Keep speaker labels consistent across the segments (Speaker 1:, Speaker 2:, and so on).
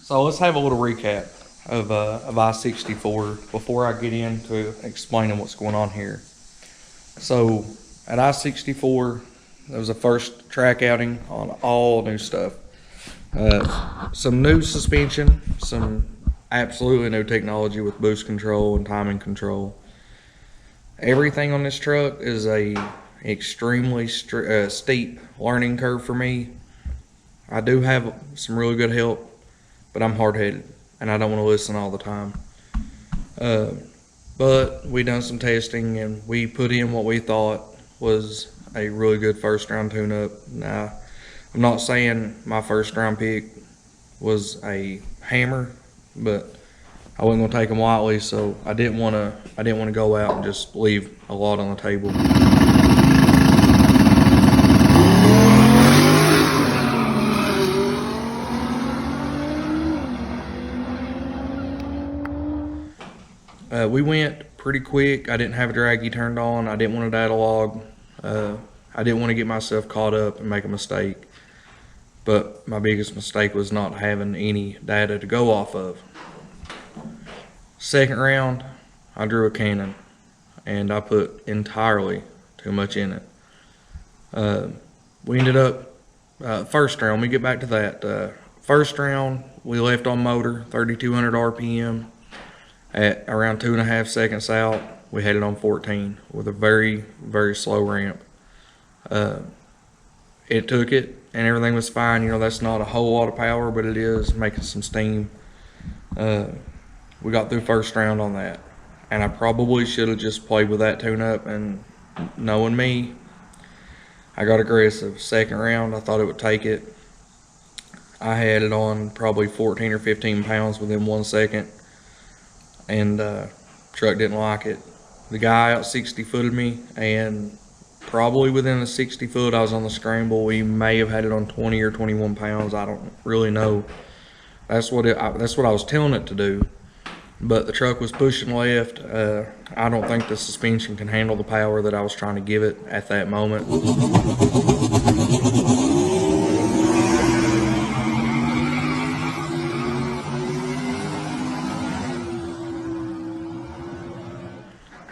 Speaker 1: So let's have a little recap of I-64 before I get into explaining what's going on here. So at I-64, there was a first track outing on all new stuff. Some new suspension, some absolutely new technology with boost control and timing control. Everything on this truck is a extremely steep learning curve for me. I do have some really good help, but I'm hard-headed and I don't want to listen all the time. But we done some testing and we put in what we thought was a really good first round tune-up. Now, I'm not saying my first round pick was a hammer, but I wasn't gonna take them lightly, so I didn't want to go out and just leave a lot on the table. We went pretty quick. I didn't have a draggy turned on. I didn't want a data log. I didn't want to get myself caught up and make a mistake. But my biggest mistake was not having any data to go off of. Second round, I drew a Canon, and I put entirely too much in it. We ended up, first round, we get back to that. First round, we left on motor, 3,200 RPM. At around 2.5 seconds out, we had it on 14 with a very, very slow ramp. It took it and everything was fine. You know, that's not a whole lot of power, but it is making some steam. We got through first round on that, and I probably should have just played with that tune-up, and knowing me, I got aggressive. Second round, I thought it would take it. I had it on probably 14 or 15 pounds within 1 second. And truck didn't like it. The guy out 60-footed me, and probably within the 60 foot I was on the scramble. We may have had it on 20 or 21 pounds. I don't really know. That's what I was telling it to do. But the truck was pushing left. I don't think the suspension can handle the power that I was trying to give it at that moment.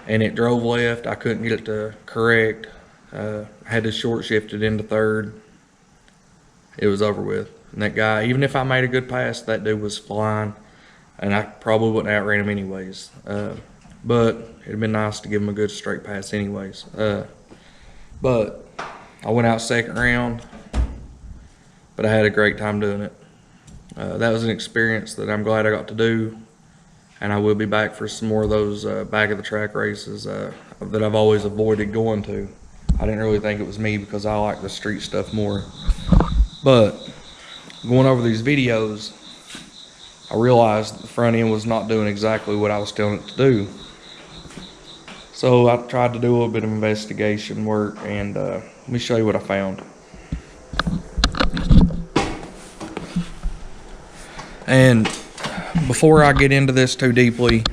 Speaker 1: And it drove left. I couldn't get it to correct. I had to short shift it into third. It was over with. And that guy, even if I made a good pass, that dude was flying, and I probably wouldn't outran him anyways. But it'd been nice to give him a good straight pass anyways. But I went out second round, but I had a great time doing it. That was an experience that I'm glad I got to do. And I will be back for some more of those back of the track races that I've always avoided going to. I didn't really think it was me because I like the street stuff more. But going over these videos, I realized the front end was not doing exactly what I was telling it to do. So I tried to do a little bit of investigation work, and let me show you what I found. And before I get into this too deeply,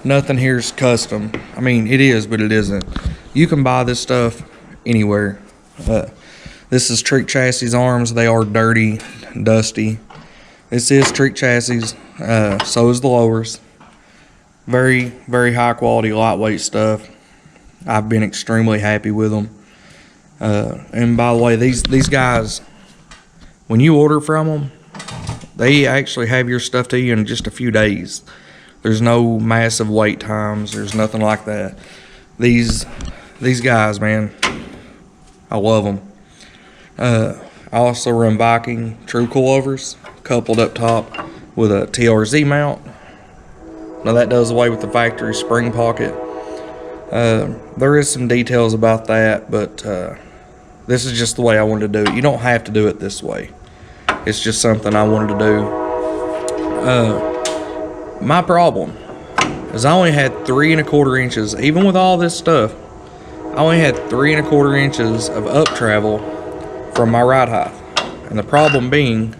Speaker 1: nothing here is custom. I mean, it is, but it isn't. You can buy this stuff anywhere. This is Treat Chassis arms. They are dirty, dusty. This is Treat Chassis. So is the lowers. Very, very high quality, lightweight stuff. I've been extremely happy with them. And by the way, these guys, when you order from them, they actually have your stuff to you in just a few days. There's no massive wait times. There's nothing like that. These guys, man, I love them. I also run Viking true coilovers coupled up top with a TRZ mount. Now that does away with the factory spring pocket. There is some details about that, but this is just the way I wanted to do it. You don't have to do it this way. It's just something I wanted to do. My problem is I only had 3 1/4 inches. Even with all this stuff, I only had 3 1/4 inches of up travel from my ride height. And the problem being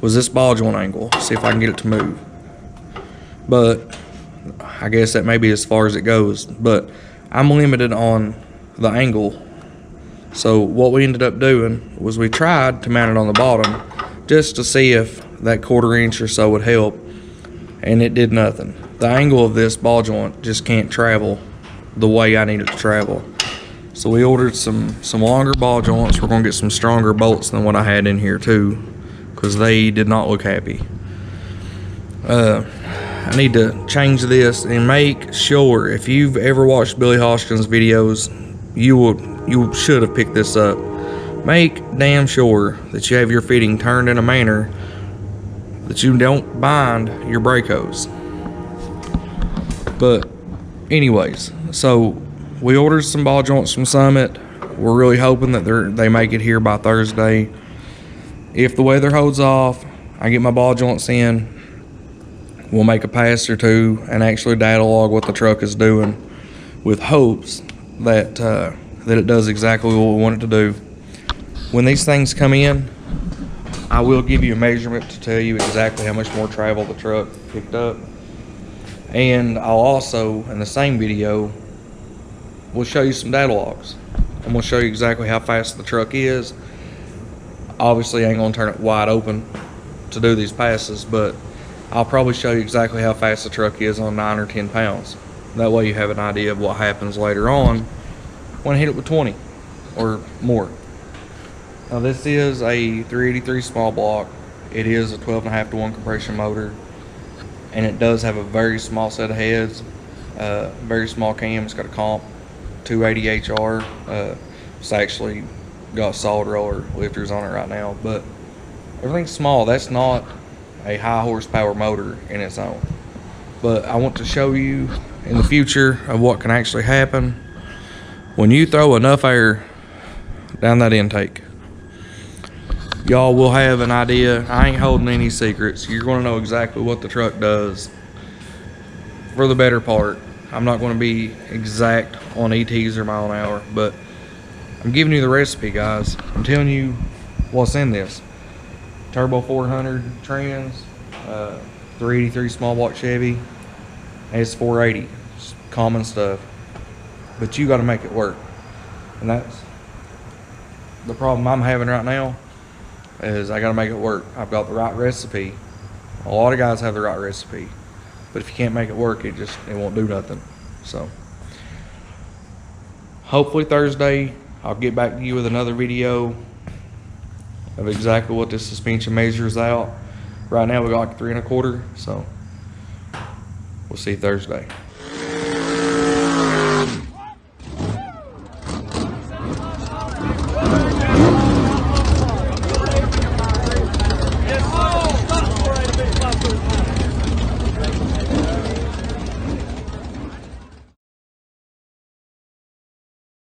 Speaker 1: was this ball joint angle. See if I can get it to move. But I guess that may be as far as it goes. But I'm limited on the angle. So what we ended up doing was we tried to mount it on the bottom just to see if that 1/4 inch or so would help, and it did nothing. The angle of this ball joint just can't travel the way I need it to travel. So we ordered some longer ball joints. We're gonna get some stronger bolts than what I had in here too, because they did not look happy. I need to change this and make sure, if you've ever watched Billy Hoskins videos, you should have picked this up. Make damn sure that you have your fitting turned in a manner that you don't bind your brake hose. But anyways, so we ordered some ball joints from Summit. We're really hoping that they make it here by Thursday. If the weather holds off, I get my ball joints in, we'll make a pass or two and actually data log what the truck is doing, with hopes that that it does exactly what we want it to do. When these things come in, I will give you a measurement to tell you exactly how much more travel the truck picked up. And I'll also, in the same video, we'll show you some data logs. And we'll show you exactly how fast the truck is. Obviously, I ain't gonna turn it wide open to do these passes, but I'll probably show you exactly how fast the truck is on 9 or 10 pounds. That way you have an idea of what happens later on when I hit it with 20 or more. Now this is a 383 small block. It is a 12.5-to-1 compression motor, and it does have a very small set of heads, very small cam. It's got a comp 280 HR. It's actually got solid roller lifters on it right now, but everything's small. That's not a high horsepower motor in its own. But I want to show you in the future of what can actually happen when you throw enough air down that intake. Y'all will have an idea. I ain't holding any secrets. You're going to know exactly what the truck does for the better part. I'm not going to be exact on ETs or mile an hour, but I'm giving you the recipe, guys. I'm telling you what's in this. Turbo 400 trans, 383 small block Chevy, S480, it's common stuff. But you got to make it work, and that's the problem I'm having right now. Is I got to make it work. I've got the right recipe. A lot of guys have the right recipe, but if you can't make it work, it won't do nothing. So hopefully Thursday I'll get back to you with another video of exactly what this suspension measures out. Right now we got like 3 1/4, so we'll see Thursday.